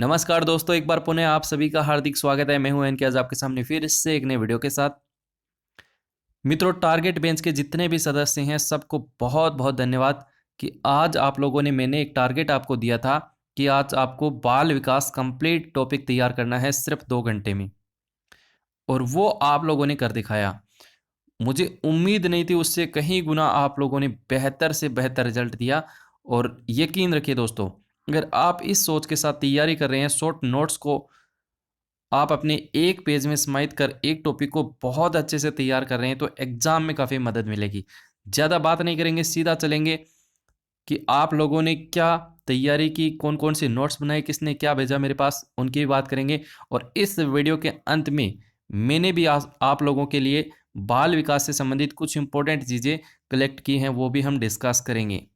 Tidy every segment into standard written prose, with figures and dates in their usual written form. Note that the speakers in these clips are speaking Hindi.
नमस्कार दोस्तों, एक बार पुनः आप सभी का हार्दिक स्वागत है। मैं हूं एन के आज आपके सामने फिर से एक नए वीडियो के साथ। मित्रों, टारगेट बेंच के जितने भी सदस्य हैं सबको बहुत बहुत धन्यवाद कि आज आप लोगों ने मैंने एक टारगेट आपको दिया था कि आज आपको बाल विकास कंप्लीट टॉपिक तैयार करना है सिर्फ 2 घंटे में, और वो आप लोगों ने कर दिखाया। मुझे उम्मीद नहीं थी, उससे कहीं गुना आप लोगों ने बेहतर से बेहतर रिजल्ट दिया। और यकीन रखिए दोस्तों, अगर आप इस सोच के साथ तैयारी कर रहे हैं, शॉर्ट नोट्स को आप अपने एक पेज में समाहित कर एक टॉपिक को बहुत अच्छे से तैयार कर रहे हैं, तो एग्जाम में काफ़ी मदद मिलेगी। ज़्यादा बात नहीं करेंगे, सीधा चलेंगे कि आप लोगों ने क्या तैयारी की, कौन कौन से नोट्स बनाए, किसने क्या भेजा मेरे पास, उनकी भी बात करेंगे। और इस वीडियो के अंत में मैंने भी आप लोगों के लिए बाल विकास से संबंधित कुछ इंपॉर्टेंट चीज़ें कलेक्ट की हैं, वो भी हम डिस्कस करेंगे।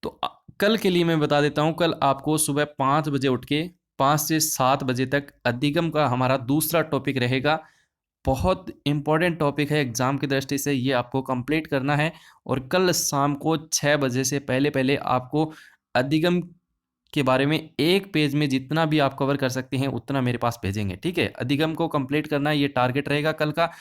तो कल के लिए मैं बता देता हूँ, कल आपको सुबह 5 बजे उठ के 5 से 7 बजे तक अधिगम का हमारा दूसरा टॉपिक रहेगा। बहुत इंपॉर्टेंट टॉपिक है एग्जाम की दृष्टि से, ये आपको कंप्लीट करना है। और कल शाम को 6 बजे से पहले पहले आपको अधिगम के बारे में एक पेज में जितना भी आप कवर कर सकते हैं उतना मेरे पास भेजेंगे, ठीक है। अधिगम को कंप्लीट करना ये टारगेट रहेगा कल का।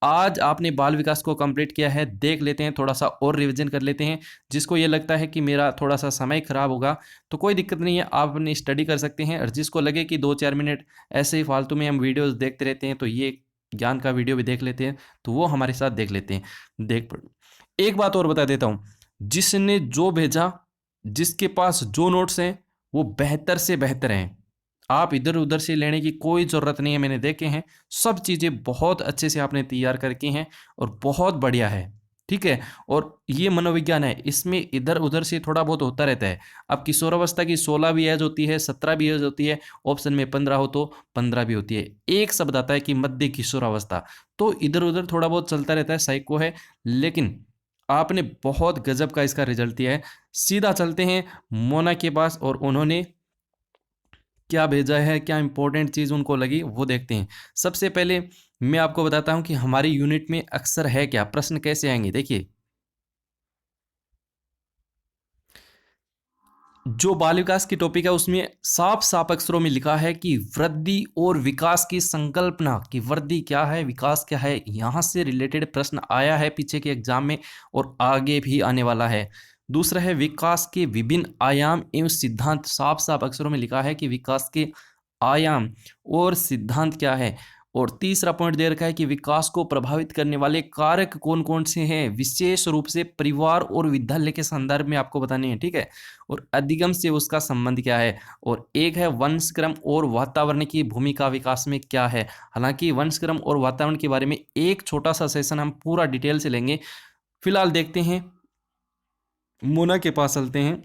आज आपने बाल विकास को कंप्लीट किया है, देख लेते हैं, थोड़ा सा और रिवीजन कर लेते हैं। जिसको ये लगता है कि मेरा थोड़ा सा समय खराब होगा, तो कोई दिक्कत नहीं है, आप अपनी स्टडी कर सकते हैं। और जिसको लगे कि 2-4 मिनट ऐसे ही फालतू में हम वीडियोस देखते रहते हैं, तो ये ज्ञान का वीडियो भी देख लेते हैं, तो वो हमारे साथ देख लेते हैं। एक बात और बता देता हूँ, जिसने जो भेजा, जिसके पास जो नोट्स हैं, वो बेहतर से बेहतर हैं। आप इधर उधर से लेने की कोई ज़रूरत नहीं है, मैंने देखे हैं। सब चीज़ें बहुत अच्छे से आपने तैयार करके हैं और बहुत बढ़िया है, ठीक है। और ये मनोविज्ञान है, इसमें इधर उधर से थोड़ा बहुत होता रहता है। अब किशोरावस्था की 16 भी एज होती है, 17 भी एज होती है, ऑप्शन में 15 हो तो 15 भी होती है। एक शब्द आता है कि मध्य किशोरावस्था, तो इधर उधर थोड़ा बहुत चलता रहता है, साइको है। लेकिन आपने बहुत गजब का इसका रिजल्ट दिया है। सीधा चलते हैं मोना के पास, और उन्होंने क्या भेजा है, क्या इंपॉर्टेंट चीज़ उनको लगी, वो देखते हैं। सबसे पहले मैं आपको बताता हूं कि हमारी यूनिट में अक्सर है क्या, प्रश्न कैसे आएंगे। देखिए, जो बाल विकास की टॉपिक है उसमें साफ साफ अक्षरों में लिखा है कि वृद्धि और विकास की संकल्पना, की वृद्धि क्या है, विकास क्या है, यहाँ से रिलेटेड प्रश्न आया है पीछे के एग्जाम में और आगे भी आने वाला है। दूसरा है विकास के विभिन्न आयाम एवं सिद्धांत, साफ साफ अक्षरों में लिखा है कि विकास के आयाम और सिद्धांत क्या है। और तीसरा पॉइंट दे रखा है कि विकास को प्रभावित करने वाले कारक कौन कौन से हैं, विशेष रूप से परिवार और विद्यालय के संदर्भ में आपको बताने हैं, ठीक है। और अधिगम से उसका संबंध क्या है। और एक है वंशक्रम और वातावरण की भूमिका विकास में क्या है। हालांकि वंशक्रम और वातावरण के बारे में एक छोटा सा सेशन हम पूरा डिटेल से लेंगे। फिलहाल देखते हैं, मोना के पास चलते हैं।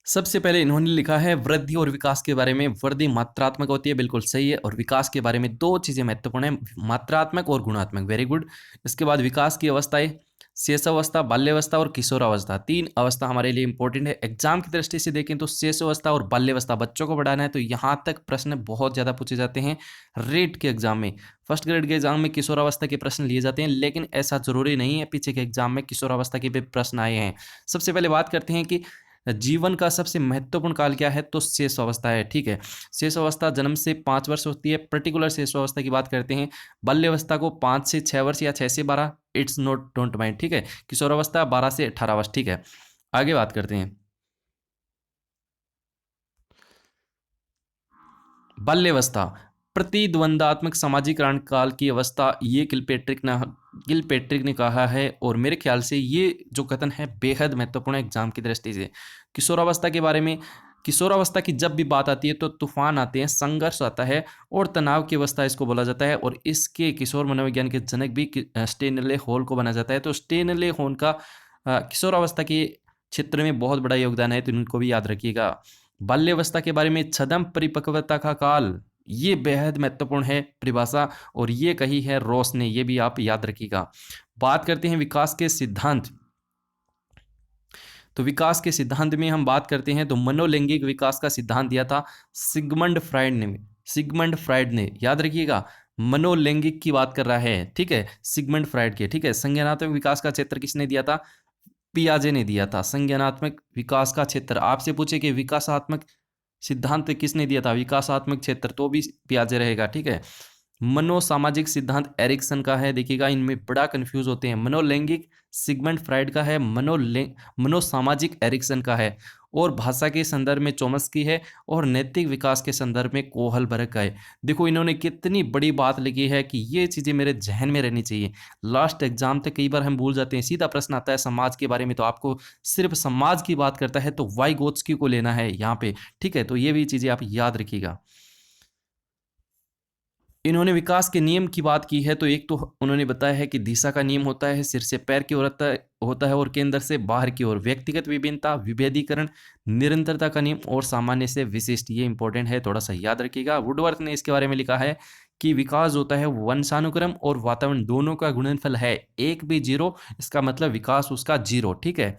सबसे पहले इन्होंने लिखा है वृद्धि और विकास के बारे में। वृद्धि मात्रात्मक होती है, बिल्कुल सही है। और विकास के बारे में दो चीजें महत्वपूर्ण है, मात्रात्मक और गुणात्मक, वेरी गुड। इसके बाद विकास की अवस्थाएं, शेषावस्था, बाल्यावस्था और किशोरावस्था, 3 अवस्था हमारे लिए इंपॉर्टेंट है। एग्जाम की दृष्टि से देखें तो शेषावस्था और बाल्यावस्था बच्चों को बढ़ाना है, तो यहाँ तक प्रश्न बहुत ज्यादा पूछे जाते हैं रेट के एग्जाम में। फर्स्ट ग्रेड के एग्जाम में किशोरावस्था के प्रश्न लिए जाते हैं, लेकिन ऐसा जरूरी नहीं है, पीछे के एग्जाम में किशोरावस्था के भी प्रश्न आए हैं। सबसे पहले बात करते हैं कि जीवन का सबसे महत्वपूर्ण काल क्या है, तो शेष अवस्था है, ठीक है। शेष अवस्था जन्म से 5 वर्ष होती है। पर्टिकुलर शेष अवस्था की बात करते हैं, बाल्यावस्था को 5 से 6 वर्ष या 6 से 12, इट्स नॉट डोंट माइंड, ठीक है। किशोरावस्था 12 से 18 वर्ष, ठीक है। आगे बात करते हैं बाल्यावस्था, प्रतिद्वंदात्मक सामाजिकरण काल की अवस्था, ये किलपेट्रिक ने कहा है। और मेरे ख्याल से ये जो कथन है बेहद महत्वपूर्ण है एग्जाम की दृष्टि से। किशोरावस्था के बारे में, किशोरावस्था की जब भी बात आती है तो तूफान आते हैं, संघर्ष आता है और तनाव की अवस्था इसको बोला जाता है। और इसके किशोर मनोविज्ञान के जनक भी स्टेनले हॉल को माना जाता है। तो स्टेनले हॉल का किशोरावस्था के क्षेत्र में बहुत बड़ा योगदान है, तो इनको भी याद रखिएगा। बाल्यावस्था के बारे में छदम परिपक्वता का काल, ये बेहद महत्वपूर्ण है परिभाषा, और ये कही है रॉस ने, ये भी आप याद रखिएगा। बात करते हैं विकास के सिद्धांत। तो विकास के सिद्धांत में हम बात करते हैं तो मनोलैंगिक विकास का सिद्धांत दिया था सिगमंड फ्राइड ने, याद रखिएगा। मनोलैंगिक की बात कर रहा है, ठीक है, सिगमंड फ्राइड के, ठीक है। संज्ञानात्मक विकास का क्षेत्र किसने दिया था? पियाजे ने दिया था। संज्ञानात्मक विकास का क्षेत्र, आपसे पूछे कि विकासात्मक सिद्धांत किसने दिया था? विकासात्मक क्षेत्र, तो भी पियाजे रहेगा, ठीक है। मनोसामाजिक सिद्धांत एरिक्सन का है। देखिएगा इनमें बड़ा कंफ्यूज होते हैं। मनोलैंगिक सिगमंड फ्राइड का है, मनोसामाजिक एरिक्सन का है, और भाषा के संदर्भ में चॉम्स्की है, और नैतिक विकास के संदर्भ में कोहलबर्ग का है। देखो इन्होंने कितनी बड़ी बात लिखी है कि ये चीजें मेरे जहन में रहनी चाहिए। लास्ट एग्जाम तक कई बार हम भूल जाते हैं। सीधा प्रश्न आता है समाज के बारे में, तो आपको सिर्फ समाज की बात करता है तो वाइगोत्स्की को लेना है यहाँ पे, ठीक है। तो ये भी चीजें आप याद रखिएगा। इन्होंने विकास के नियम की बात की है, तो एक तो उन्होंने बताया है कि दिशा का नियम होता है, सिर से पैर की ओर होता है और केंद्र से बाहर की ओर। व्यक्तिगत विभिन्नता, विभेदीकरण, निरंतरता का नियम और सामान्य से विशिष्ट, ये इंपॉर्टेंट है, थोड़ा सा याद रखिएगा। वुडवर्थ ने इसके बारे में लिखा है कि विकास होता है वंशानुक्रम और वातावरण दोनों का गुणनफल है। एक भी जीरो, इसका मतलब विकास उसका जीरो, ठीक है।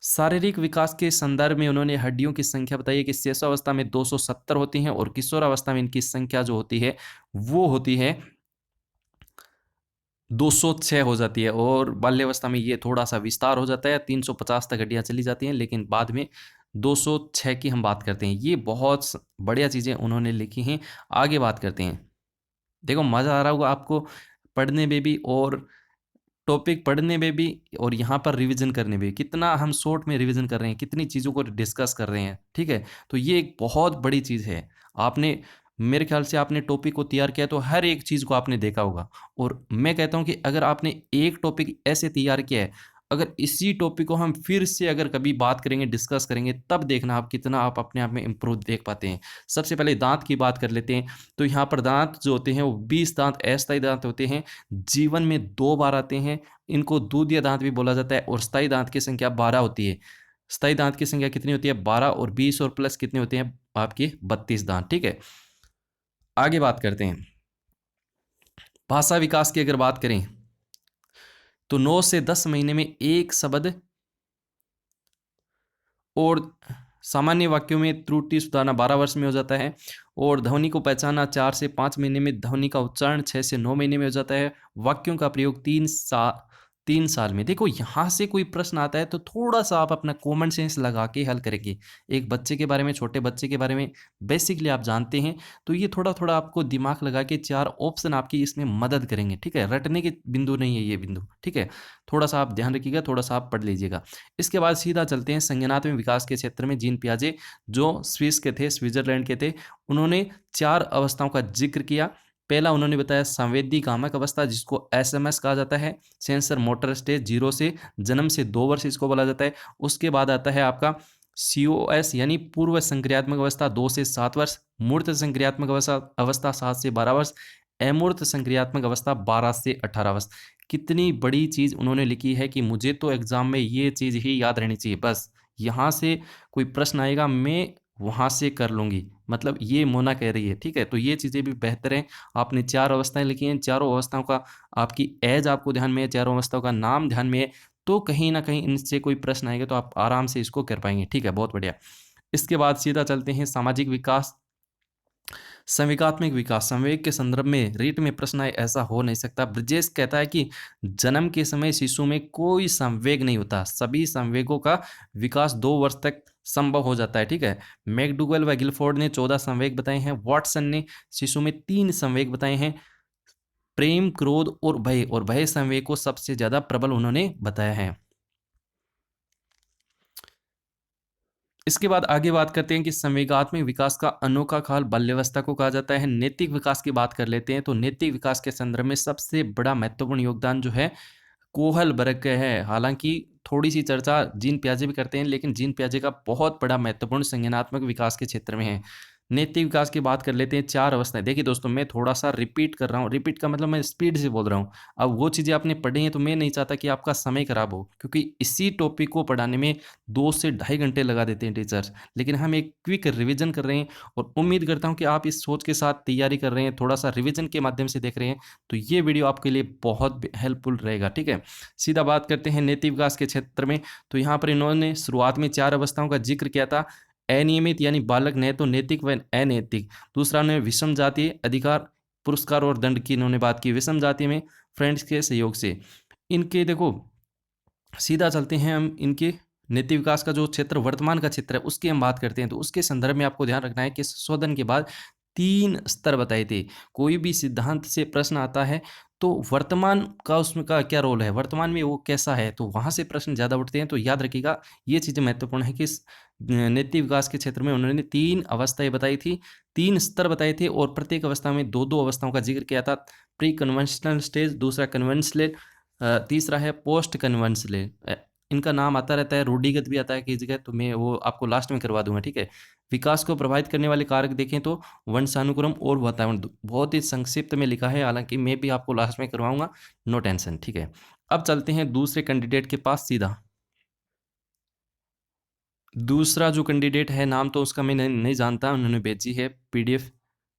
शारीरिक विकास के संदर्भ में उन्होंने हड्डियों की संख्या बताई है कि शिशुअवस्था में 270 होती हैं, और किशोरावस्था में इनकी संख्या जो होती है वो होती है 206 हो जाती है, और बाल्यावस्था में ये थोड़ा सा विस्तार हो जाता है, 350 तक हड्डियां चली जाती हैं, लेकिन बाद में 206 की हम बात करते हैं। ये बहुत बढ़िया चीज़ें उन्होंने लिखी हैं। आगे बात करते हैं। देखो मज़ा आ रहा होगा आपको पढ़ने में भी, और टॉपिक पढ़ने में भी, और यहाँ पर रिवीजन करने में भी। कितना हम शॉर्ट में रिवीजन कर रहे हैं, कितनी चीज़ों को डिस्कस कर रहे हैं, ठीक है। तो ये एक बहुत बड़ी चीज़ है। आपने, मेरे ख्याल से आपने टॉपिक को तैयार किया तो हर एक चीज़ को आपने देखा होगा। और मैं कहता हूँ कि अगर आपने एक टॉपिक ऐसे तैयार किया है, अगर इसी टॉपिक को हम फिर से अगर कभी बात करेंगे, डिस्कस करेंगे, तब देखना आप कितना आप अपने आप में इम्प्रूव देख पाते हैं। सबसे पहले दांत की बात कर लेते हैं। तो यहाँ पर दांत जो होते हैं वो 20 दांत अस्थायी दांत होते हैं, जीवन में 2 बार आते हैं। इनको दूधिया दांत भी बोला जाता है, और स्थायी दांत की संख्या 12 होती है। स्थायी दांत की संख्या कितनी होती है? 12, और 20 और प्लस कितने होते हैं आपके? 32 दांत, ठीक है। आगे बात करते हैं। भाषा विकास की अगर बात करें तो 9 से 10 महीने में एक शब्द और सामान्य वाक्यों में त्रुटि सुधारना 12 वर्ष में हो जाता है, और ध्वनि को पहचानना 4 से 5 महीने में, ध्वनि का उच्चारण 6 से 9 महीने में हो जाता है, वाक्यों का प्रयोग 3 साल में। देखो यहाँ से कोई प्रश्न आता है तो थोड़ा सा आप अपना कॉमन सेंस लगा के हल करेंगे। एक बच्चे के बारे में, छोटे बच्चे के बारे में बेसिकली आप जानते हैं, तो ये थोड़ा थोड़ा आपको दिमाग लगा के 4 ऑप्शन आपकी इसमें मदद करेंगे, ठीक है। रटने के बिंदु नहीं है ये बिंदु, ठीक है। थोड़ा सा आप ध्यान रखिएगा, थोड़ा सा आप पढ़ लीजिएगा। इसके बाद सीधा चलते हैं संज्ञानात्मक विकास के क्षेत्र में। जीन पियाजे जो स्विस के थे, स्विट्जरलैंड के थे, उन्होंने 4 अवस्थाओं का जिक्र किया। पहला उन्होंने बताया संवेदी कामक अवस्था, जिसको एसएमएस कहा जाता है। सेंसर मोटर स्टेज 0 से जन्म से 2 वर्ष इसको बोला जाता है। उसके बाद आता है आपका सीओएस यानी पूर्व संक्रियात्मक अवस्था 2 से 7 वर्ष। मूर्त संक्रियात्मक अवस्था 7 से 12 वर्ष। अमूर्त संक्रियात्मक अवस्था 12 से 18 वर्ष। कितनी बड़ी चीज उन्होंने लिखी है कि मुझे तो एग्जाम में ये चीज ही याद रहनी चाहिए, बस यहाँ से कोई प्रश्न आएगा मैं वहां से कर लूंगी, मतलब ये मोना कह रही है, ठीक है। तो ये चीजें भी बेहतर हैं। आपने 4 अवस्थाएं लिखी हैं, चारों अवस्थाओं का आपकी एज आपको ध्यान में है, चारों अवस्थाओं का नाम ध्यान में है, तो कहीं ना कहीं इनसे कोई प्रश्न आएगा तो आप आराम से इसको कर पाएंगे, ठीक है। बहुत बढ़िया। इसके बाद सीधा चलते हैं सामाजिक विकास, संवेगात्मक विकास। संवेग के संदर्भ में रीट में प्रश्न आए ऐसा हो नहीं सकता। ब्रिजेश कहता है कि जन्म के समय शिशु में कोई संवेग नहीं होता, सभी संवेगों का विकास 2 वर्ष तक संभव हो जाता है, ठीक है। मैकडूगल व गिलफोर्ड ने 14 संवेग बताए हैं। वॉटसन ने शिशु में 3 संवेग बताए हैं, प्रेम, क्रोध और भय संवेग को सबसे ज्यादा प्रबल उन्होंने बताया है। इसके बाद आगे बात करते हैं कि संवेगात्मक विकास का अनोखा काल बाल्यावस्था को कहा जाता है। नैतिक विकास की बात कर लेते हैं, तो नैतिक विकास के संदर्भ में सबसे बड़ा महत्वपूर्ण योगदान जो है कोहलबर्ग का है। हालांकि थोड़ी सी चर्चा जीन पियाजे भी करते हैं, लेकिन जीन पियाजे का बहुत बड़ा महत्वपूर्ण संज्ञानात्मक विकास के क्षेत्र में है। नैतिक विकास की बात कर लेते हैं। 4 अवस्थाएं। देखिए दोस्तों, मैं थोड़ा सा रिपीट कर रहा हूँ, रिपीट का मतलब मैं स्पीड से बोल रहा हूँ। अब वो चीज़ें आपने पढ़ी हैं तो मैं नहीं चाहता कि आपका समय खराब हो, क्योंकि इसी टॉपिक को पढ़ाने में 2 से ढाई घंटे लगा देते हैं टीचर्स, लेकिन हम एक क्विक रिविजन कर रहे हैं, और उम्मीद करता हूँ कि आप इस सोच के साथ तैयारी कर रहे हैं, थोड़ा सा रिविजन के माध्यम से देख रहे हैं, तो ये वीडियो आपके लिए बहुत हेल्पफुल रहेगा, ठीक है। सीधा बात करते हैं नैतिक विकास के क्षेत्र में। तो यहाँ पर इन्होंने शुरुआत में 4 अवस्थाओं का जिक्र किया था। अनियमित यानी बालक न तो नैतिक व अनैतिक। दूसरा उन्होंने विषम जातीय अधिकार पुरस्कार और दंड की इन्होंने बात की। विषम जाति में फ्रेंड्स के सहयोग से इनके, देखो सीधा चलते हैं हम इनके नीति विकास का जो क्षेत्र वर्तमान का क्षेत्र है उसकी हम बात करते हैं। तो उसके संदर्भ में आपको ध्यान रखना है कि संशोधन के बाद 3 स्तर बताए थे। कोई भी सिद्धांत से प्रश्न आता है तो वर्तमान का उसमें का क्या रोल है, वर्तमान में वो कैसा है, तो वहाँ से प्रश्न ज़्यादा उठते हैं। तो याद रखिएगा ये चीज़ें महत्वपूर्ण है कि इस नीति विकास के क्षेत्र में उन्होंने 3 अवस्थाएं बताई थी, 3 स्तर बताए थे और प्रत्येक अवस्था में 2-2 अवस्थाओं का जिक्र किया था। प्री कन्वेंशनल स्टेज, दूसरा कन्वेंशनल, तीसरा है पोस्ट कन्वेंशनल। इनका नाम आता रहता है, रूढ़िगत भी आता है कई जगह, तो मैं वो आपको लास्ट में करवा दूंगा, ठीक है। विकास को प्रभावित करने वाले कारक देखें तो वंशानुक्रम और वातावरण, बहुत ही संक्षिप्त में लिखा है, हालांकि मैं भी आपको लास्ट में करवाऊंगा, नो टेंशन, ठीक है। अब चलते हैं दूसरे कैंडिडेट के पास सीधा। दूसरा जो कैंडिडेट है, नाम तो उसका मैं नहीं जानता, उन्होंने भेजी है पीडीएफ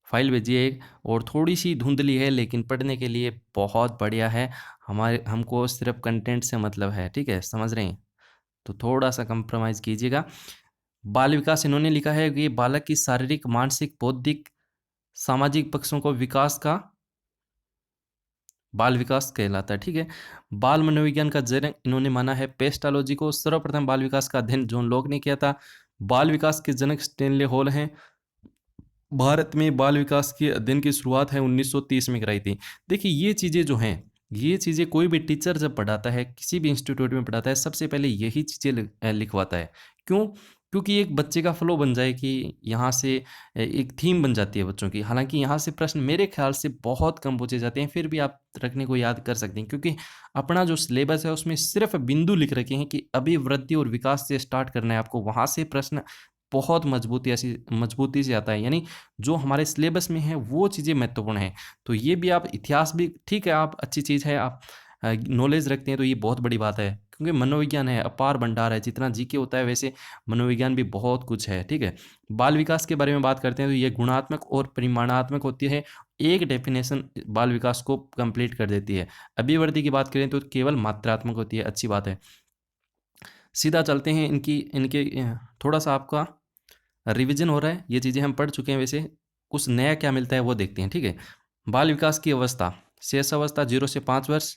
फाइल भेजी है एक, और थोड़ी सी धुंधली है लेकिन पढ़ने के लिए बहुत बढ़िया है। हमको सिर्फ कंटेंट से मतलब है, ठीक है, समझ रहे हैं, तो थोड़ा सा कंप्रोमाइज़ कीजिएगा। बाल विकास इन्होंने लिखा है कि बालक की शारीरिक, मानसिक, बौद्धिक, सामाजिक पक्षों को विकास का बाल विकास कहलाता है, ठीक है। बाल मनोविज्ञान का जनक इन्होंने माना है पेस्टालॉजी को। सर्वप्रथम बाल विकास का अध्ययन जॉन लॉक ने किया था। बाल विकास के जनक स्टेनले हॉल हैं। भारत में बाल विकास के अध्ययन की शुरुआत है 1930 में कराई थी। देखिए ये चीज़ें जो हैं, ये चीज़ें कोई भी टीचर जब पढ़ाता है, किसी भी इंस्टीट्यूट में पढ़ाता है, सबसे पहले यही चीज़ें लिखवाता है। क्यों? क्योंकि एक बच्चे का फ्लो बन जाए कि यहाँ से एक थीम बन जाती है बच्चों की। हालांकि यहाँ से प्रश्न मेरे ख्याल से बहुत कम पूछे जाते हैं, फिर भी आप रखने को याद कर सकते हैं, क्योंकि अपना जो सिलेबस है उसमें सिर्फ बिंदु लिख रखे हैं कि अभिवृद्धि और विकास से स्टार्ट करना है आपको। वहाँ से प्रश्न बहुत मजबूती से आता है, यानी जो हमारे सिलेबस में है वो चीज़ें महत्वपूर्ण हैं। तो ये भी आप इतिहास भी, ठीक है, आप अच्छी चीज़ है, आप नॉलेज रखते हैं तो ये बहुत बड़ी बात है, क्योंकि मनोविज्ञान है, अपार भंडार है। जितना जीके होता है वैसे मनोविज्ञान भी बहुत कुछ है, ठीक है। बाल विकास के बारे में बात करते हैं तो ये गुणात्मक और परिमाणात्मक होती है। एक डेफिनेशन बाल विकास को कंप्लीट कर देती है। अभिवृद्धि की बात करें तो केवल मात्रात्मक होती है, अच्छी बात है। सीधा चलते हैं इनकी इनके थोड़ा सा आपका रिवीजन हो रहा है, ये चीज़ें हम पढ़ चुके हैं, वैसे कुछ नया क्या मिलता है वो देखते हैं, ठीक है। बाल विकास की अवस्था, शेष अवस्था 0 से 5 वर्ष,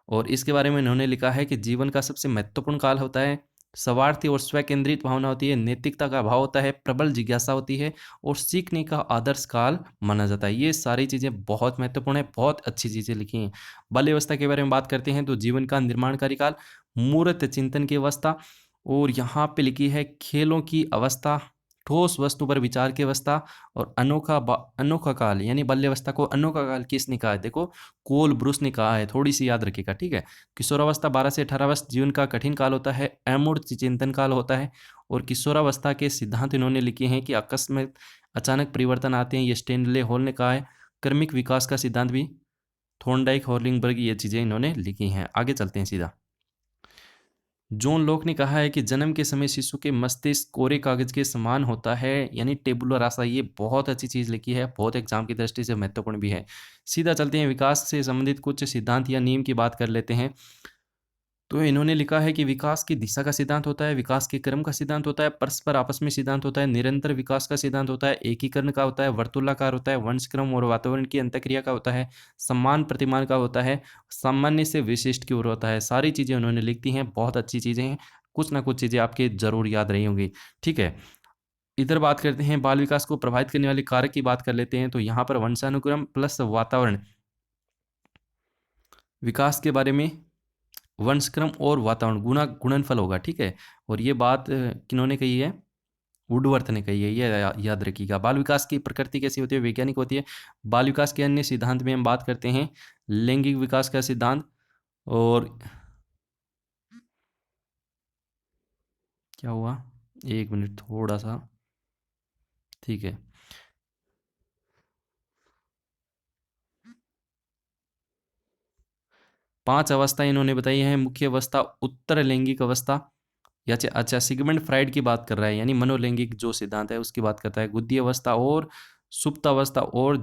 और इसके बारे में इन्होंने लिखा है कि जीवन का सबसे महत्वपूर्ण काल होता है। स्वार्थी और स्व केंद्रित भावना होती है, नैतिकता का अभाव होता है, प्रबल जिज्ञासा होती है, और सीखने का आदर्श काल माना जाता है। ये सारी चीज़ें बहुत महत्वपूर्ण है, बहुत अच्छी चीज़ें लिखी हैं। बाल्यावस्था के बारे में बात करते हैं तो जीवन का निर्माणकारी काल, मूर्त चिंतन की अवस्था, और यहाँ पे लिखी है खेलों की अवस्था, ठोस वस्तु पर विचार की अवस्था, और अनोखा काल, यानी बाल्यावस्था को अनोखा काल किसने कहा है? देखो कोल ब्रूस ने कहा है, थोड़ी सी याद रखिएगा, ठीक है। किशोरावस्था 12 से 18 वर्ष जीवन का कठिन काल होता है, अमूर्त चिंतन काल होता है, और किशोरावस्था के सिद्धांत इन्होंने लिखे हैं कि अकस्मात अचानक परिवर्तन आते हैं, ये स्टेनले हॉल ने कहा है। क्रमिक विकास का सिद्धांत भी थॉर्नडाइक, हॉर्लिंगबर्ग, ये चीज़ें इन्होंने लिखी हैं। आगे चलते हैं सीधा। जॉन लॉक ने कहा है कि जन्म के समय शिशु के मस्तिष्क कोरे कागज के समान होता है, यानी टेबुलर रासा। ये बहुत अच्छी चीज़ लिखी है, बहुत एग्जाम की दृष्टि से महत्वपूर्ण भी है। सीधा चलते हैं, विकास से संबंधित कुछ सिद्धांत या नियम की बात कर लेते हैं। तो इन्होंने लिखा है कि विकास की दिशा का सिद्धांत होता है, विकास के क्रम का सिद्धांत होता है, परस्पर आपस में सिद्धांत होता है, निरंतर विकास का सिद्धांत होता है, एकीकरण का होता है, वर्तुलाकार होता है, वंशक्रम और वातावरण की अंतक्रिया का होता है, सम्मान प्रतिमान का होता है, सामान्य से विशिष्ट की ओर होता है। सारी चीज़ें उन्होंने लिखती हैं, बहुत अच्छी चीज़ें हैं, कुछ ना कुछ चीज़ें आपके जरूर याद रही होंगी, ठीक है। इधर बात करते हैं, बाल विकास को प्रभावित करने वाले कारक की बात कर लेते हैं। तो यहाँ पर वंशानुक्रम प्लस वातावरण, विकास के बारे में वंशक्रम और वातावरण गुणनफल होगा, ठीक है। और ये बात किन्होंने कही है? वुडवर्थ ने कही है, ये याद रखिएगा। बाल विकास की प्रकृति कैसी होती है? वैज्ञानिक होती है। बाल विकास के अन्य सिद्धांत में हम बात करते हैं लैंगिक विकास का सिद्धांत, और क्या हुआ, 1 मिनट थोड़ा सा, ठीक है। पांच अवस्थाएं इन्होंने बताई हैं। मुख्य अवस्था उत्तर लैंगिक अवस्था, या अच्छा सिगमंड फ्राइड की बात कर रहा है, यानी मनोलैंगिक जो सिद्धांत है उसकी बात करता है। गुद्दी अवस्था और सुप्त अवस्था और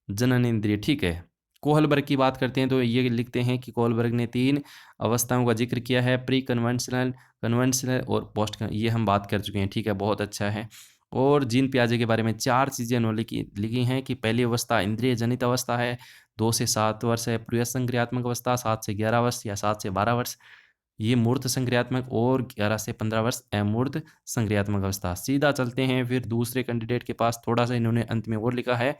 जननेंद्रिय, ठीक है। कोहलबर्ग की बात करते हैं तो ये लिखते हैं कि कोहलबर्ग ने 3 अवस्थाओं का जिक्र किया है, प्री कन्वेंशनल, कन्वेंशनल और पोस्ट। ये हम बात कर चुके हैं, ठीक है, बहुत अच्छा है। और जीन पियाजे के बारे में 4 चीज़ें उन्होंने लिखी हैं कि पहली अवस्था इंद्रिय जनित अवस्था है, 2 से 7 वर्ष है प्रियसंक्रियात्मक अवस्था, 7 से 11 वर्ष या 7 से 12 वर्ष ये मूर्त संक्रियात्मक और 11 से 15 वर्ष अमूर्त संक्रियात्मक अवस्था। सीधा चलते हैं फिर दूसरे कैंडिडेट के पास। थोड़ा सा इन्होंने अंत में और लिखा है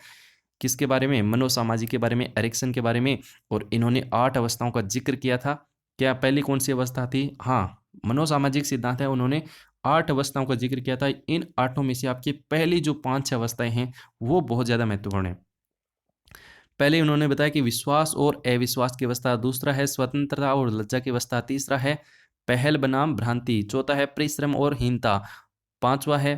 किसके बारे में, मनोसामाजिक के बारे में, एरिक्सन के बारे में, और इन्होंने 8 अवस्थाओं का जिक्र किया था। क्या पहली कौन सी अवस्था थी? हाँ, मनोसामाजिक सिद्धांत है, उन्होंने 8 अवस्थाओं का जिक्र किया था। इन 8 में से आपकी पहली जो 5-6 अवस्थाएं हैं वो बहुत ज़्यादा महत्वपूर्ण है। पहले उन्होंने बताया कि विश्वास और अविश्वास की अवस्था, दूसरा है स्वतंत्रता और लज्जा की अवस्था, तीसरा है पहल बनाम भ्रांति, चौथा है परिश्रम और हीनता, पांचवा है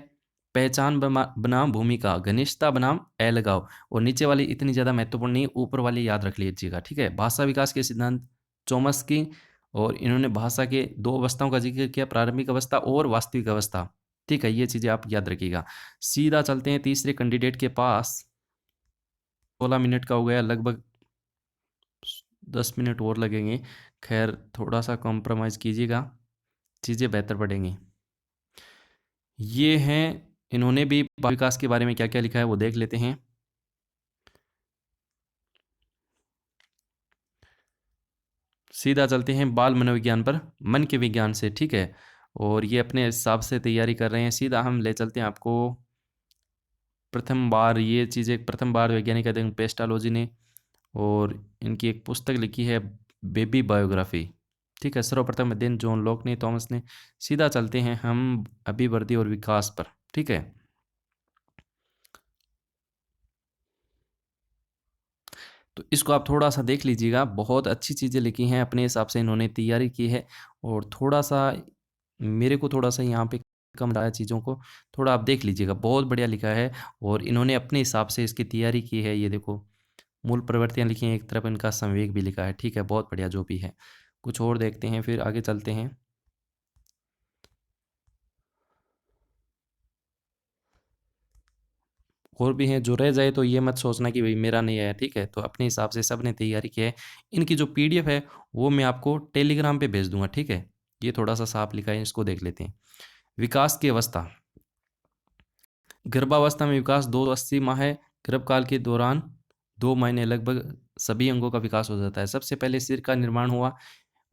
पहचान बनाम भूमिका, घनिष्ठता बनाम अलगाव, और नीचे वाली इतनी ज़्यादा महत्वपूर्ण नहीं, ऊपर वाली याद रख लीजिएगा, ठीक है। भाषा विकास के सिद्धांत चॉम्स्की की, और इन्होंने भाषा के 2 अवस्थाओं का जिक्र किया, प्रारंभिक अवस्था और वास्तविक अवस्था, ठीक है। ये चीज़ें आप याद रखिएगा। सीधा चलते हैं तीसरे कैंडिडेट के पास। 16 मिनट का हो गया, लगभग 10 मिनट और लगेंगे। खैर थोड़ा सा कॉम्प्रोमाइज़ कीजिएगा, चीज़ें बेहतर पड़ेंगी। ये हैं, इन्होंने भी बाल विकास के बारे में क्या क्या लिखा है वो देख लेते हैं। सीधा चलते हैं बाल मनोविज्ञान पर, मन के विज्ञान से, ठीक है। और ये अपने हिसाब से तैयारी कर रहे हैं। सीधा हम ले चलते हैं आपको प्रथम बार, ये चीज़ें प्रथम बार वैज्ञानिक अध्ययन पेस्टालोजी ने, और इनकी एक पुस्तक लिखी है बेबी बायोग्राफी, ठीक है। सर्वप्रथम अध्ययन जॉन लॉक ने, थॉमस ने। सीधा चलते हैं हम अभिवृद्धि और विकास पर, ठीक है। तो इसको आप थोड़ा सा देख लीजिएगा, बहुत अच्छी चीज़ें लिखी हैं, अपने हिसाब से इन्होंने तैयारी की है। और थोड़ा सा मेरे को थोड़ा सा यहाँ पे कम रहा है चीज़ों को, थोड़ा आप देख लीजिएगा, बहुत बढ़िया लिखा है और इन्होंने अपने हिसाब से इसकी तैयारी की है। ये देखो मूल प्रवृत्तियाँ लिखी हैं, एक तरफ इनका संवेग भी लिखा है, ठीक है। बहुत बढ़िया जो भी है। कुछ और देखते हैं, फिर आगे चलते हैं। और भी हैं, जो रह जाए तो ये मत सोचना कि भाई मेरा नहीं आया, ठीक है। तो अपने हिसाब से सब ने तैयारी की है। इनकी जो पीडीएफ है वो मैं आपको टेलीग्राम पे भेज दूंगा, ठीक है। ये थोड़ा सा साफ लिखा है, इसको देख लेते हैं। विकास की अवस्था, गर्भावस्था में विकास 280 माह है। गर्भकाल के दौरान 2 महीने लगभग सभी अंगों का विकास हो जाता है। सबसे पहले सिर का निर्माण हुआ,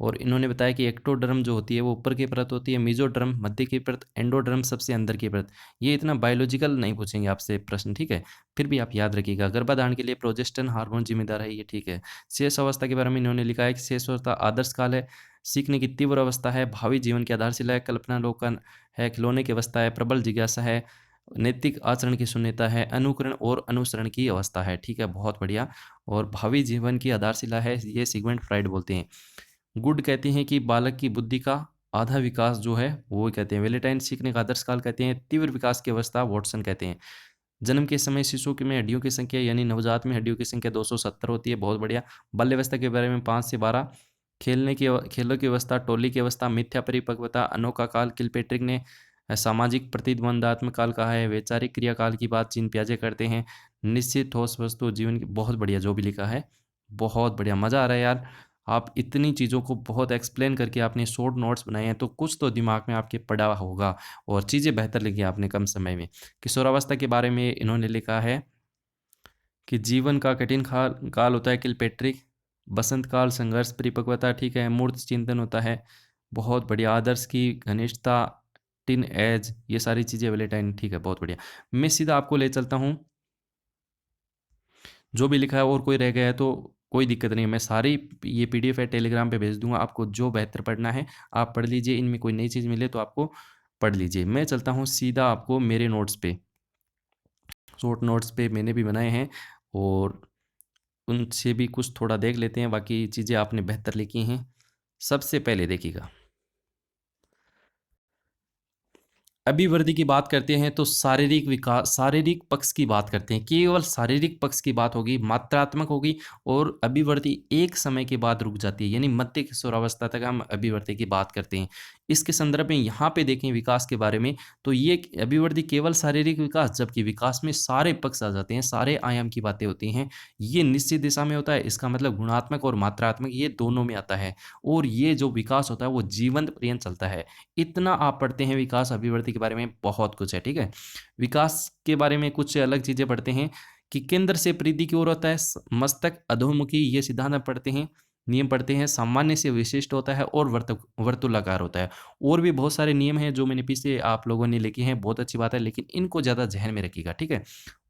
और इन्होंने बताया कि एक्टोडर्म जो होती है वो ऊपर की परत होती है, मेसोडर्म मध्य की परत, एंडोडर्म सबसे अंदर की परत। ये इतना बायोलॉजिकल नहीं पूछेंगे आपसे प्रश्न, ठीक है। फिर भी आप याद रखिएगा, गर्भाधारण के लिए प्रोजेस्टेरोन हार्मोन जिम्मेदार है, ये ठीक है। शेष अवस्था के बारे में इन्होंने लिखा है कि शेष अवस्था आदर्श काल है, सीखने की तीव्र अवस्था है, भावी जीवन की आधारशिला है, कल्पना लोकन है, खिलौने की अवस्था है, प्रबल जिज्ञासा है, नैतिक आचरण की शून्यता है, अनुकरण और अनुसरण की अवस्था है, ठीक है। बहुत बढ़िया। और भावी जीवन की आधारशिला है, ये सिगमंड फ्राइड बोलते हैं। गुड कहते हैं कि बालक की बुद्धि का आधा विकास जो है वो कहते हैं। वेलेटाइन सीखने का आदर्श काल कहते हैं। तीव्र विकास की अवस्था वॉटसन कहते हैं। जन्म के समय शिशु के में हड्डियों की संख्या यानी नवजात में हड्डियों की संख्या 270 होती है, बहुत बढ़िया। बाल्यावस्था के बारे में 5 से 12। खेलों की अवस्था, टोली की अवस्था, मिथ्या परिपक्वता, अनोखा काल किलपेट्रिक ने सामाजिक प्रतिद्वंदात्मक काल कहा है। वैचारिक क्रियाकाल की बात जीन पियाजे करते हैं। निश्चित ठोस वस्तु जीवन की, बहुत बढ़िया जो भी लिखा है, बहुत बढ़िया, मज़ा आ रहा है यार। आप इतनी चीज़ों को बहुत एक्सप्लेन करके आपने शॉर्ट नोट्स बनाए हैं, तो कुछ तो दिमाग में आपके पड़ा होगा और चीज़ें बेहतर लिखी आपने कम समय में। किशोरावस्था के बारे में इन्होंने लिखा है कि जीवन का कठिन काल होता है किलपेट्रिक, बसंत काल संघर्ष परिपक्वता, ठीक है। मूर्त चिंतन होता है, बहुत बढ़िया। आदर्श की घनिष्ठता, टीन एज, ये सारी चीज़ें वेलेटाइन, ठीक है, बहुत बढ़िया। मैं सीधा आपको ले चलता हूँ, जो भी लिखा है और कोई रह गया है तो कोई दिक्कत नहीं है, मैं सारी ये पीडीएफ है टेलीग्राम पे भेज दूंगा। आपको जो बेहतर पढ़ना है आप पढ़ लीजिए, इनमें कोई नई चीज़ मिले तो आपको पढ़ लीजिए। मैं चलता हूँ सीधा आपको मेरे नोट्स पे, शॉर्ट नोट्स पे मैंने भी बनाए हैं, और उनसे भी कुछ थोड़ा देख लेते हैं। बाकी चीज़ें आपने बेहतर लिखी हैं। सबसे पहले देखिएगा, अभिवृद्धि की बात करते हैं तो शारीरिक विकास, शारीरिक पक्ष की बात करते हैं, केवल शारीरिक पक्ष की बात होगी, मात्रात्मक होगी। और अभिवृद्धि एक समय के बाद रुक जाती है, यानी मध्य किशोरावस्था तक हम अभिवृद्धि की बात करते हैं। इसके संदर्भ में यहाँ पे देखें विकास के बारे में, तो ये अभिवृद्धि केवल शारीरिक विकास, जबकि विकास में सारे पक्ष आ जाते हैं, सारे आयाम की बातें होती हैं। ये निश्चित दिशा में होता है, इसका मतलब गुणात्मक और मात्रात्मक ये दोनों में आता है। और ये जो विकास होता है वो जीवन पर्यंत चलता है। इतना आप पढ़ते हैं विकास अभिवृद्धि के बारे में बहुत कुछ है, ठीक है। विकास के बारे में कुछ अलग चीज़ें पढ़ते हैं कि केंद्र से परिधि की ओर होता है, मस्तक अधोमुखी, ये सिद्धांत पढ़ते हैं, नियम पढ़ते हैं, सामान्य से विशिष्ट होता है और वर्तुलाकार होता है। और भी बहुत सारे नियम हैं जो मैंने पीछे आप लोगों ने लिखे हैं, बहुत अच्छी बात है, लेकिन इनको ज़्यादा ज़हन में रखिएगा, ठीक है।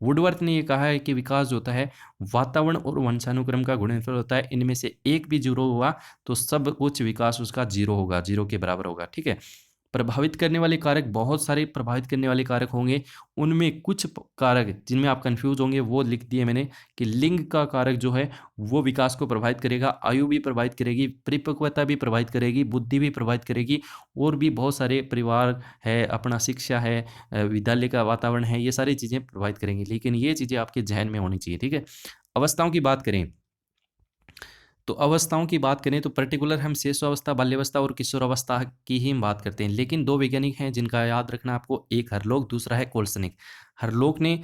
वुडवर्थ ने ये कहा है कि विकास जो होता है वातावरण और वंशानुक्रम का गुणनफल होता है, इनमें से एक भी जीरो हुआ तो सब कुछ विकास उसका जीरो होगा, जीरो के बराबर होगा, ठीक है। प्रभावित करने वाले कारक, बहुत सारे प्रभावित करने वाले कारक होंगे, उनमें कुछ कारक जिनमें आप कंफ्यूज होंगे वो लिख दिए मैंने कि लिंग का कारक जो है वो विकास को प्रभावित करेगा, आयु भी प्रभावित करेगी, परिपक्वता भी प्रभावित करेगी, बुद्धि भी प्रभावित करेगी, और भी बहुत सारे, परिवार है, अपना शिक्षा है, विद्यालय का वातावरण है, ये सारी चीज़ें प्रभावित करेंगी, लेकिन ये चीज़ें आपके जहन में होनी चाहिए, ठीक है। अवस्थाओं की बात करें तो अवस्थाओं की बात करें तो पर्टिकुलर हम शिशुअवस्था, बाल्यावस्था और किशोरावस्था की ही हम बात करते हैं, लेकिन दो वैज्ञानिक हैं जिनका याद रखना आपको, एक हरलोक, दूसरा है कोल्सनिक। हरलोक ने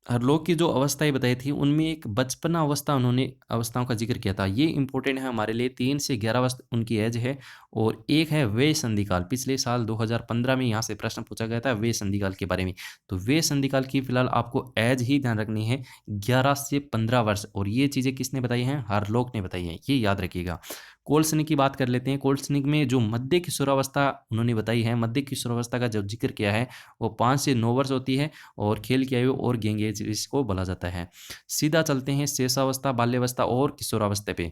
हरलोक की जो अवस्थाएं बताई थी उनमें एक बचपना अवस्था उन्होंने अवस्थाओं का जिक्र किया था, ये इंपॉर्टेंट है हमारे लिए। 3 से 11 वर्ष उनकी एज है, और एक है वे संधिकाल। पिछले साल 2015 में यहाँ से प्रश्न पूछा गया था वे संधिकाल के बारे में, तो वे संधिकाल की फिलहाल आपको एज ही ध्यान रखनी है, 11 से 15 वर्ष, और ये चीज़ें किसने बताई हैं? हरलोक ने बताई हैं, ये याद रखिएगा। कोल्सनिक की बात कर लेते हैं। कोल्सनिक में जो मध्य किशोरावस्था उन्होंने बताई है, मध्य किशोरावस्था का जो जिक्र किया है वो 5 से 9 वर्ष होती है, और खेल की आयु और गैंग एज इसको बोला जाता है। सीधा चलते हैं शेषावस्था, बाल्यावस्था और किशोरावस्था पे।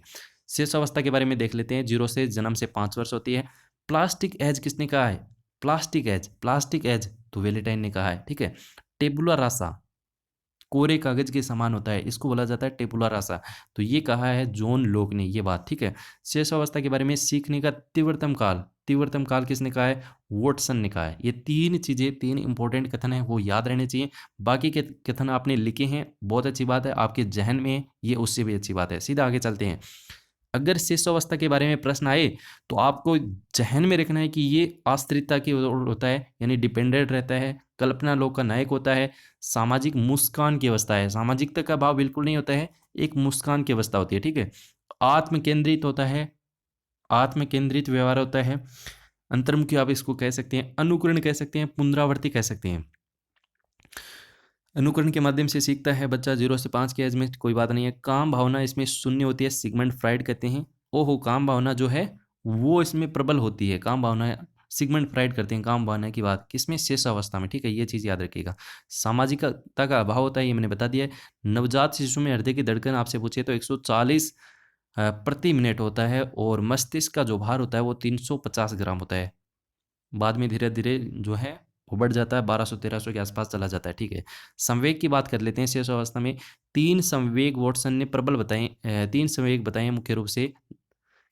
शेषावस्था के बारे में देख लेते हैं। 0 से जन्म से 5 वर्ष होती है। प्लास्टिक एज किसने कहा है? प्लास्टिक एज तो वेलेटाइन ने कहा है, ठीक है। टेबुला रासा, कोरे कागज के समान होता है, इसको बोला जाता है टेबुला रासा, तो ये कहा है जॉन लोक ने, ये बात, ठीक है। शेषावस्था के बारे में सीखने का तीव्रतम काल किसने कहा है? वॉटसन ने कहा है। ये 3 चीज़ें, 3 इंपॉर्टेंट कथन है, वो याद रहने चाहिए। बाकी के कथन आपने लिखे हैं, बहुत अच्छी बात है, आपके जहन में है, ये उससे भी अच्छी बात है। सीधा आगे चलते हैं। अगर शिष्यावस्था के बारे में प्रश्न आए तो आपको जहन में रखना है कि ये आश्रितता की ओर होता है, यानी डिपेंडेंट रहता है, कल्पना लोक का नायक होता है, सामाजिक मुस्कान की अवस्था है, सामाजिकता का भाव बिल्कुल नहीं होता है, एक मुस्कान की अवस्था होती है, ठीक है। आत्म केंद्रित होता है, आत्म केंद्रित व्यवहार होता है, अंतर्मुखी आप इसको कह सकते हैं, अनुकरण कह सकते हैं, पुनरावर्ती कह सकते हैं। अनुकरण के माध्यम से सीखता है बच्चा 0 से 5 की एज में, कोई बात नहीं है। काम भावना इसमें शून्य होती है, सिगमंड फ्राइड कहते हैं। ओहो, काम भावना जो है वो इसमें प्रबल होती है, काम भावना सिगमंड फ्राइड करते हैं काम भावना की बात किसमें? शेष अवस्था में, ठीक है, ये चीज़ याद रखिएगा। सामाजिकता का अभाव होता है, ये मैंने बता दिया है। नवजात शिशु में हृदय की धड़कन आपसे पूछे तो 140 प्रति मिनट होता है, और मस्तिष्क का जो भार होता है वो 350 ग्राम होता है। बाद में धीरे धीरे जो है वो बढ़ जाता है, 1200-1300 के आसपास चला जाता है, ठीक है। संवेग की बात कर लेते हैं। शेष अवस्था में 3 संवेग वॉटसन ने प्रबल बताए, 3 संवेग बताए मुख्य रूप से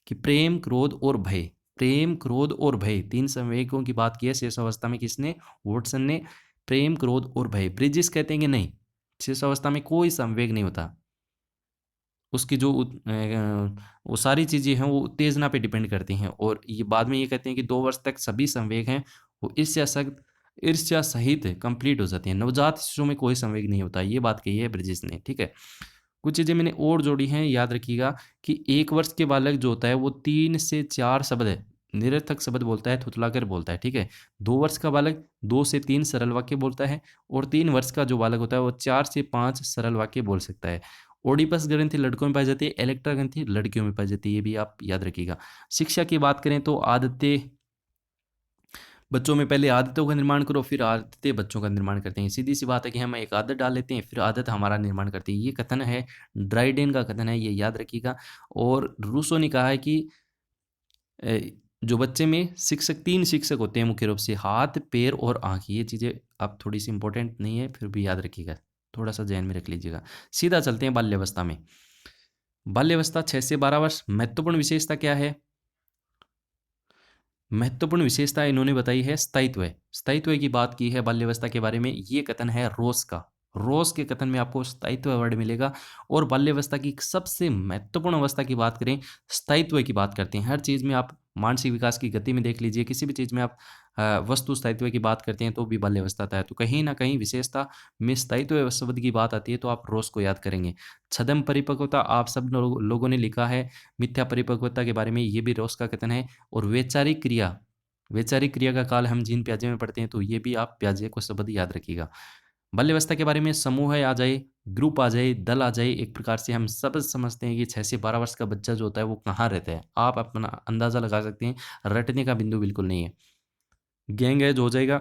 कि प्रेम, क्रोध और भय। प्रेम, क्रोध और भय, 3 संवेगों की बात की है शेष अवस्था में किसने? वॉटसन ने। प्रेम, क्रोध और भय। ब्रिजिस कहते हैं कि नहीं, शेष अवस्था में कोई संवेग नहीं होता, उसकी जो वो सारी चीज़ें हैं वो उत्तेजना पे डिपेंड करती हैं, और ये बाद में ये कहते हैं कि 2 वर्ष तक सभी संवेग हैं वो ईर्ष्या सहित कंप्लीट हो जाती हैं। नवजात शिशु में कोई संवेग नहीं होता, ये बात कही है ब्रिजेश ने, ठीक है। कुछ चीज़ें मैंने और जोड़ी हैं, याद रखिएगा कि 1 वर्ष के बालक जो होता है वो 3 से 4 शब्द है, निरर्थक शब्द बोलता है, थुथलाकर बोलता है, ठीक है। 2 वर्ष का बालक 2 से 3 सरल वाक्य बोलता है, और 3 वर्ष का जो बालक होता है वो 4 से 5 सरल वाक्य बोल सकता है। ओडिपस ग्रंथि लड़कों में पाई जाती है, इलेक्ट्रा ग्रंथि लड़कियों में पाई जाती है, ये भी आप याद रखिएगा। शिक्षा की बात करें तो आदतें, बच्चों में पहले आदतों का निर्माण करो, फिर आदतें बच्चों का निर्माण करते हैं। सीधी सी बात है कि हम एक आदत डाल लेते हैं, फिर आदत हमारा निर्माण करती है, ये कथन है, ड्राइडेन का कथन है, ये याद रखिएगा। और रूसो ने कहा है कि जो बच्चे में शिक्षक 3 शिक्षक होते हैं मुख्य रूप से, हाथ, पैर और आँख, ये चीज़ें अब थोड़ी सी इंपॉर्टेंट नहीं है, फिर भी याद रखिएगा, थोड़ा सा ध्यान में रख लीजिएगा। सीधा चलते हैं बाल्यावस्था में। बाल्यावस्था 6 से 12 वर्ष। महत्वपूर्ण विशेषता क्या है? महत्वपूर्ण विशेषता इन्होंने बताई है स्थायित्व। स्थायित्व की बात की है बाल्यावस्था के बारे में, ये कथन है रोस का। रोस के कथन में आपको स्थायित्व वर्ड मिलेगा। और बाल्यावस्था की सबसे महत्वपूर्ण अवस्था की बात करें, स्थायित्व की बात करते हैं। हर चीज़ में आप मानसिक विकास की गति में देख लीजिए, किसी भी चीज़ में आप वस्तु स्थायित्व की बात करते हैं तो भी बाल्यावस्था आता है। तो कहीं ना कहीं विशेषता में स्थायित्व शब्द की बात आती है तो आप रोस को याद करेंगे। छद्म परिपक्वता आप सब लोगों ने लिखा है। मिथ्या परिपक्वता के बारे में ये भी रोस का कथन है। और वैचारिक क्रिया, वैचारिक क्रिया का काल हम जीन प्याजे में पढ़ते हैं, तो ये भी आप प्याजे को शब्द याद रखिएगा। बाल्यावस्था के बारे में समूह है आ जाए, ग्रुप आ जाए, दल आ जाए, एक प्रकार से हम सब समझते हैं कि 6 से 12 वर्ष का बच्चा जो होता है वो कहाँ रहता है। आप अपना अंदाज़ा लगा सकते हैं, रटने का बिंदु बिल्कुल नहीं है। गैंग एज हो जाएगा।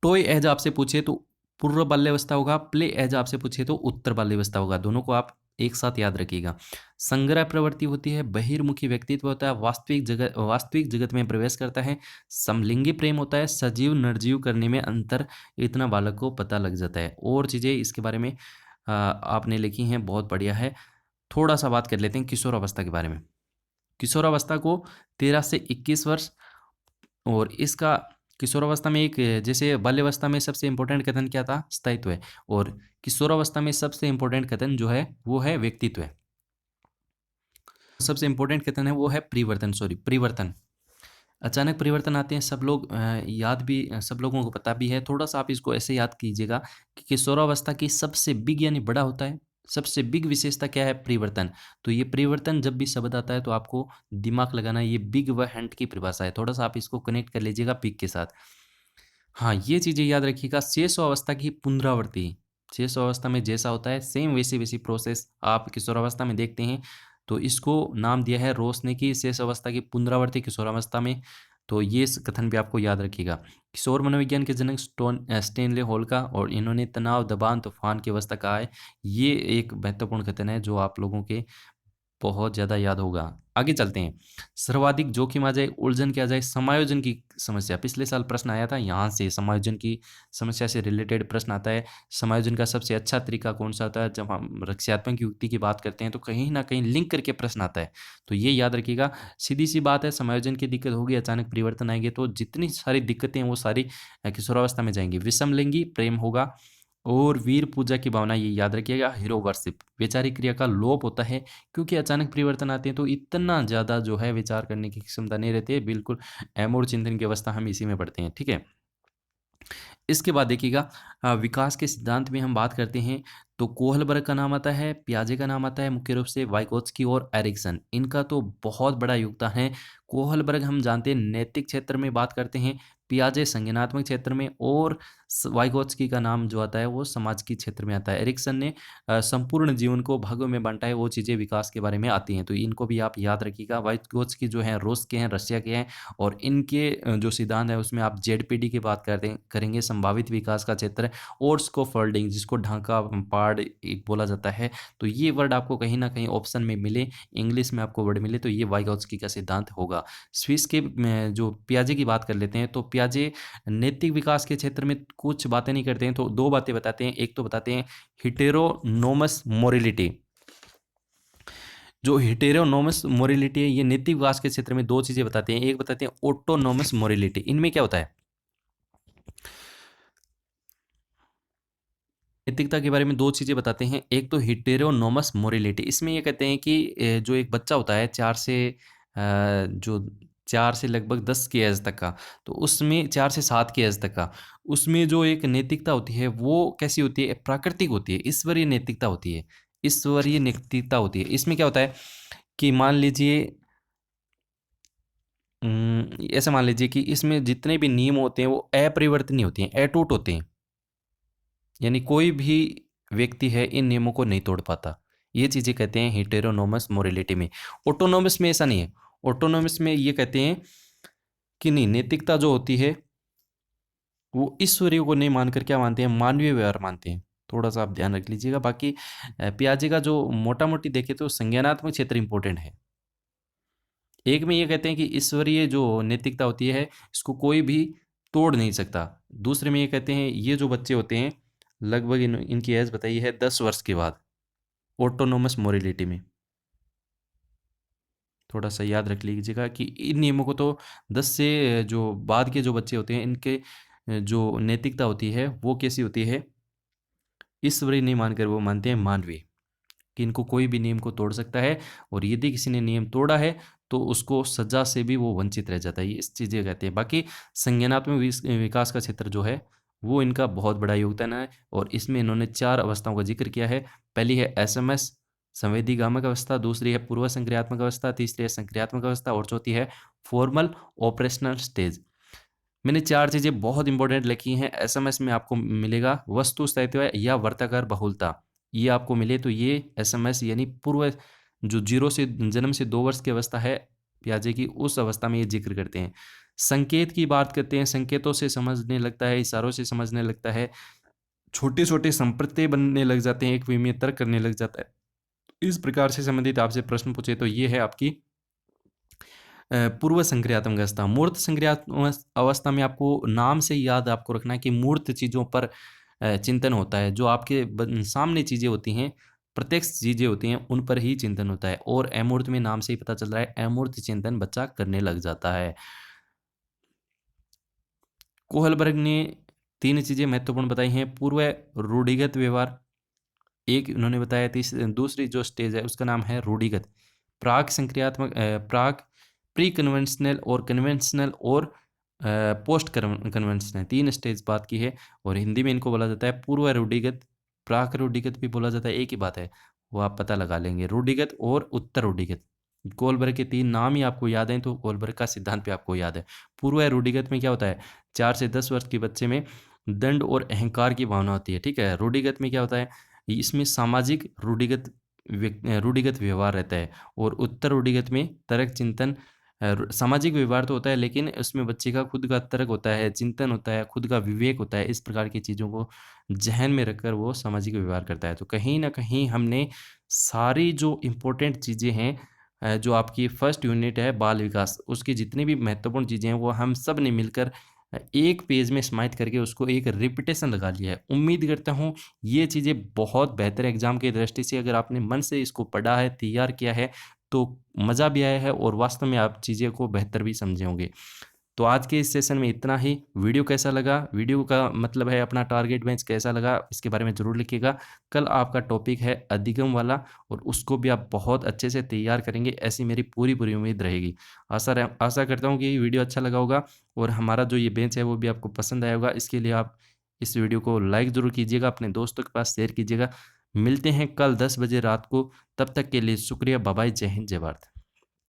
टॉय एज आपसे पूछे तो पूर्व बाल्यावस्था होगा, प्ले एज आपसे पूछे तो उत्तर बाल्यावस्था होगा। दोनों को आप एक साथ याद रखिएगा। संग्रह प्रवृत्ति होती है, बहिर्मुखी व्यक्तित्व होता है, वास्तविक जगत में प्रवेश करता है, समलिंगी प्रेम होता है, सजीव निर्जीव करने में अंतर इतना बालक को पता लग जाता है। और चीज़ें इसके बारे में आपने लिखी हैं, बहुत बढ़िया है। थोड़ा सा बात कर लेते हैं किशोरावस्था के बारे में। किशोरावस्था को 13 से 21 वर्ष, और इसका किशोरावस्था में एक, जैसे बाल्यावस्था में सबसे इंपॉर्टेंट कथन क्या था, स्थायित्व है, और किशोरावस्था में सबसे इंपॉर्टेंट कथन जो है वो है व्यक्तित्व है। सबसे इंपॉर्टेंट कथन है वो है परिवर्तन। अचानक परिवर्तन आते हैं, सब लोग याद भी, सब लोगों को पता भी है। थोड़ा सा आप इसको ऐसे याद कीजिएगा कि किशोरावस्था की सबसे बिग यानी बड़ा होता है, सबसे बिग विशेषता क्या है, परिवर्तन। तो ये परिवर्तन जब भी शब्द आता है तो आपको दिमाग लगाना, ये बिग व हैंड की परिभाषा है। थोड़ा सा आप इसको कनेक्ट कर लीजिएगा बिग के साथ। हाँ, ये चीज़ें याद रखिएगा। शेष अवस्था की पुनरावृत्ति, शेष अवस्था में जैसा होता है सेम वैसी वैसी प्रोसेस आप किशोरावस्था में देखते हैं, तो इसको नाम दिया है रोशनी की शेष अवस्था की पुनरावृत्ति किशोरावस्था में। तो ये कथन भी आपको याद रखिएगा। किशोर मनोविज्ञान के जनक स्टेनले हॉल का, और इन्होंने तनाव, दबाव, तूफान की अवस्था कहा है। ये एक महत्वपूर्ण कथन है जो आप लोगों के बहुत ज़्यादा याद होगा। आगे चलते हैं। सर्वाधिक जोखिम आ जाए, उलझन क्या आ जाए, समायोजन की समस्या। पिछले साल प्रश्न आया था, यहाँ से समायोजन की समस्या से रिलेटेड प्रश्न आता है। समायोजन का सबसे अच्छा तरीका कौन सा होता है, जब हम रक्षात्मक युक्ति की बात करते हैं तो कहीं ना कहीं लिंक करके प्रश्न आता है, तो ये याद रखिएगा। सीधी सी बात है, समायोजन की दिक्कत होगी, अचानक परिवर्तन आएंगे तो जितनी सारी दिक्कतें हैं वो सारी किशोरावस्था में जाएंगी। विषम लिंगी प्रेम होगा, और वीर पूजा की भावना, ये याद रखिएगा। हीरो वर्शिप, वैचारिक क्रिया का लोप होता है, क्योंकि अचानक परिवर्तन आते हैं तो इतना ज़्यादा जो है विचार करने की क्षमता नहीं रहती है। बिल्कुल एमोड चिंतन की अवस्था हम इसी में पढ़ते हैं, ठीक है। इसके बाद देखिएगा, विकास के सिद्धांत में हम बात करते हैं तो कोहलबर्ग का नाम आता है, पियाजे का नाम आता है, मुख्य रूप से वाइगोत्स्की और एरिक्सन, इनका तो बहुत बड़ा योगदान है। कोहलबर्ग हम जानते हैं नैतिक क्षेत्र में बात करते हैं, पियाजे संज्ञानात्मक क्षेत्र में, और वाइगोत्स्की का नाम जो आता है वो समाज की क्षेत्र में आता है। एरिक्सन ने संपूर्ण जीवन को भागों में बांटा है, वो चीज़ें विकास के बारे में आती हैं, तो इनको भी आप याद रखिएगा। वाइगोत्स्की जो है रूस के हैं, रशिया के हैं, और इनके जो सिद्धांत है उसमें आप जेडपीडी की बात करेंगे, संभावित विकास का क्षेत्र, और स्कोफोल्डिंग, जिसको ढांका पाड़ एक बोला जाता है, तो ये वर्ड आपको कहीं ना कहीं ऑप्शन में मिले, इंग्लिश में आपको वर्ड मिले, तो ये वाइगोत्स्की का सिद्धांत होगा। स्विस के जो पियाजे की बात कर लेते हैं, तो पियाजे नैतिक विकास के क्षेत्र में कुछ बातें नहीं करते हैं, तो दो बातें बताते हैं। एक तो बताते हैं हिटेरोनोमस मोरिलिटी, जो हिटेरोनोमस मोरिलिटी है ये नैतिक विकास के क्षेत्र में दो चीजें बताते हैं। एक बताते हैं ऑटोनोमस मोरिलिटी, इनमें क्या होता है, नैतिकता के बारे में दो चीजें बताते हैं। एक तो हिटेरोनोमस मोरिलिटी, इसमें ये कहते हैं कि जो एक बच्चा होता है जो 4 से लगभग 10 की एज तक का, तो उसमें 4 से 7 की एज तक का, उसमें जो एक नैतिकता होती है वो कैसी होती है, प्राकृतिक होती है, ईश्वरीय नैतिकता होती है, ईश्वरीय नैतिकता होती है। इसमें क्या होता है कि मान लीजिए, ऐसा मान लीजिए कि इसमें जितने भी नियम होते हैं वो अपरिवर्तनीय होते हैं, अटूट होते हैं, यानी कोई भी व्यक्ति है इन नियमों को नहीं तोड़ पाता। ये चीज़ें कहते हैं हेटेरोनोमस मोरिलिटी में। ऑटोनोमस में ऐसा नहीं है। ऑटोनोमस में ये कहते हैं कि नहीं, नैतिकता जो होती है वो ईश्वरीय को नहीं मानकर क्या मानते हैं, मानवीय व्यवहार मानते हैं। थोड़ा सा आप ध्यान रख लीजिएगा। बाकी पियाजे का जो मोटा मोटी देखे तो संज्ञानात्मक क्षेत्र इंपॉर्टेंट है। एक में ये कहते हैं कि ईश्वरीय जो नैतिकता होती है इसको कोई भी तोड़ नहीं सकता। दूसरे में ये कहते हैं ये जो बच्चे होते हैं लगभग इनकी एज बताई है 10 वर्ष के बाद, ऑटोनोमस मोरिलिटी में। थोड़ा सा याद रख लीजिएगा कि इन नियमों को तो 10 से जो बाद के जो बच्चे होते हैं इनके जो नैतिकता होती है वो कैसी होती है, ईश्वरीय नहीं मानकर वो मानते हैं मानवीय, कि इनको कोई भी नियम को तोड़ सकता है, और यदि किसी ने नियम तोड़ा है तो उसको सजा से भी वो वंचित रह जाता है। ये इस चीज़ें कहते हैं। बाकी संज्ञानात्मक विकास का क्षेत्र जो है वो इनका बहुत बड़ा योगदान है, और इसमें इन्होंने 4 अवस्थाओं का जिक्र किया है। पहली है एसएमएस, संवेदीगामक अवस्था, दूसरी है पूर्व संक्रियात्मक अवस्था, तीसरी है संक्रियात्मक अवस्था और चौथी है फॉर्मल ऑपरेशनल स्टेज। मैंने 4 चीज़ें बहुत इंपॉर्टेंट लिखी हैं। एसएमएस में आपको मिलेगा वस्तु स्थायित्व या वर्ताकार बहुलता, ये आपको मिले तो ये एसएमएस यानी पूर्व जो 0 से जन्म से 2 वर्ष की अवस्था है पियाजे की, उस अवस्था में ये जिक्र करते हैं। संकेत की बात करते हैं, संकेतों से समझने लगता है, इशारों से समझने लगता है, छोटे-छोटे संप्रत्यय बनने लग जाते हैं, एक विमीय तर्क करने लग जाता है। इस प्रकार से संबंधित आपसे प्रश्न पूछे तो ये है आपकी पूर्व संक्रियात्मक अवस्था। मूर्त संक्रियात्मक अवस्था में आपको नाम से याद आपको रखना है कि मूर्त चीज़ों पर चिंतन होता है। जो आपके सामने चीज़ें होती हैं, प्रत्यक्ष चीज़ें होती हैं, उन पर ही चिंतन होता है। और अमूर्त में नाम से ही पता चल रहा है, अमूर्त चिंतन बच्चा करने लग जाता है। कोहलबर्ग ने 3 चीज़ें महत्वपूर्ण बताई हैं। पूर्व रूढ़िगत व्यवहार एक उन्होंने बताया, दूसरी जो स्टेज है उसका नाम है रूढ़िगत। प्राक संक्रियात्मक प्राक प्री कन्वेंशनल और कन्वेंशनल और पोस्ट कन्वेंशनल 3 स्टेज बात की है। और हिंदी में इनको बोला जाता है पूर्व रूढ़िगत, प्राक रूढ़िगत भी बोला जाता है, एक ही बात है, वो आप पता लगा लेंगे। रूढ़िगत और उत्तर रूढ़िगत, कोहलबर्ग के 3 नाम ही आपको याद हैं तो कोहलबर्ग का सिद्धांत भी आपको याद है। पूर्व रूढ़िगत में क्या होता है, 4 से 10 वर्ष के बच्चे में दंड और अहंकार की भावना होती है, ठीक है। रूढ़िगत में क्या होता है, इसमें सामाजिक रूढ़िगत व्यवहार रहता है। और उत्तर रूढ़िगत में तर्क चिंतन सामाजिक व्यवहार तो होता है, लेकिन उसमें बच्चे का खुद का तर्क होता है, चिंतन होता है, खुद का विवेक होता है। इस प्रकार की चीज़ों को ज़हन में रखकर वो सामाजिक व्यवहार करता है। तो कहीं न कहीं हमने सारी जो इम्पोर्टेंट चीज़ें हैं जो आपकी फर्स्ट यूनिट है बाल विकास, उसकी जितनी भी महत्वपूर्ण चीज़ें हैं वो हम सब ने मिलकर एक पेज में समाहित करके उसको एक रिपिटेशन लगा लिया है। उम्मीद करता हूँ ये चीज़ें बहुत बेहतर एग्ज़ाम की दृष्टि से अगर आपने मन से इसको पढ़ा है, तैयार किया है, तो मज़ा भी आया है और वास्तव में आप चीज़ें को बेहतर भी समझे होंगे। तो आज के इस सेशन में इतना ही। वीडियो कैसा लगा, वीडियो का मतलब है अपना टारगेट बेंच कैसा लगा, इसके बारे में ज़रूर लिखिएगा। कल आपका टॉपिक है अधिगम वाला और उसको भी आप बहुत अच्छे से तैयार करेंगे, ऐसी मेरी पूरी उम्मीद रहेगी। आशा करता हूँ कि ये वीडियो अच्छा लगा होगा और हमारा जो ये बेंच है वो भी आपको पसंद आया होगा। इसके लिए आप इस वीडियो को लाइक ज़रूर कीजिएगा, अपने दोस्तों के पास शेयर कीजिएगा। मिलते हैं कल 10 बजे रात को, तब तक के लिए शुक्रिया। बाय बाय, जय हिंद, जय भारत।